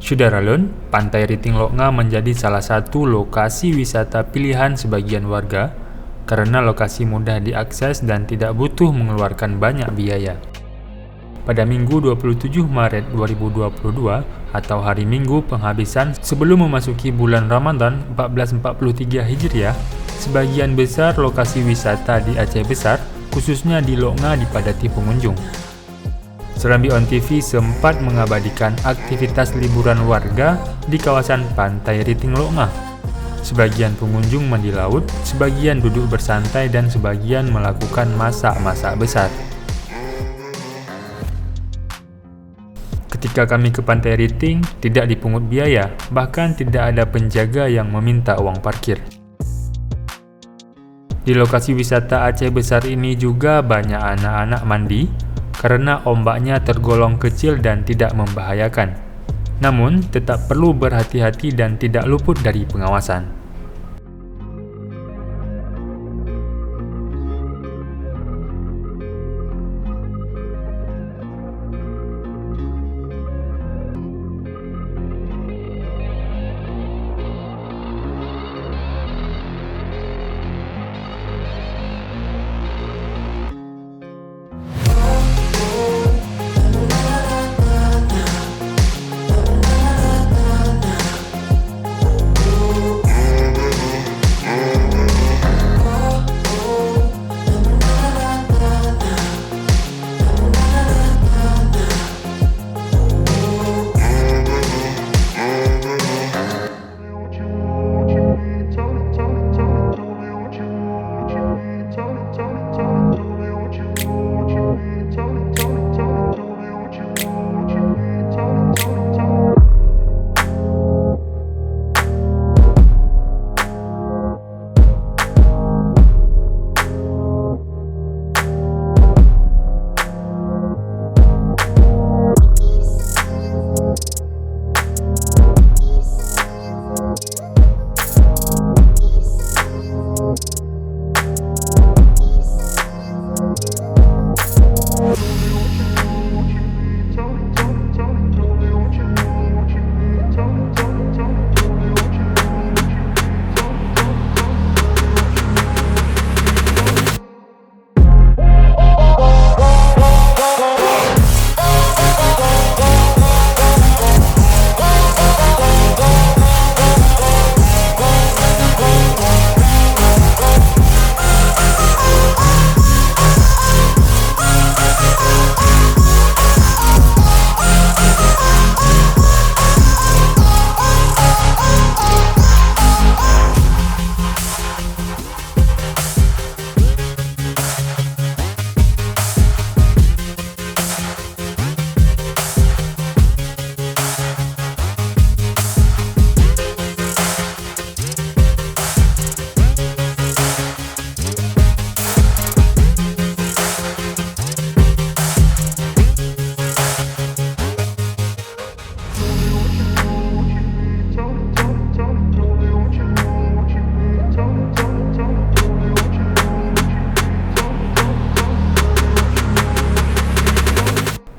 Syudaralun, Pantai Riting Lok Nga menjadi salah satu lokasi wisata pilihan sebagian warga karena lokasi mudah diakses dan tidak butuh mengeluarkan banyak biaya. Pada Minggu 27 Maret 2022 atau hari Minggu penghabisan sebelum memasuki bulan Ramadan 1443 Hijriah, sebagian besar lokasi wisata di Aceh Besar, khususnya di Lok Nga, dipadati pengunjung. Serambi On TV sempat mengabadikan aktivitas liburan warga di kawasan Pantai Riting Lok Nga. Sebagian pengunjung mandi laut, sebagian duduk bersantai, dan sebagian melakukan masak-masak besar. Ketika kami ke Pantai Riting, tidak dipungut biaya, bahkan tidak ada penjaga yang meminta uang parkir. Di lokasi wisata Aceh Besar ini juga banyak anak-anak mandi, karena ombaknya tergolong kecil dan tidak membahayakan. Namun, tetap perlu berhati-hati dan tidak luput dari pengawasan.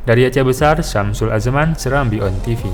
Dari Aceh Besar, Syamsul Azman, Serambi On TV.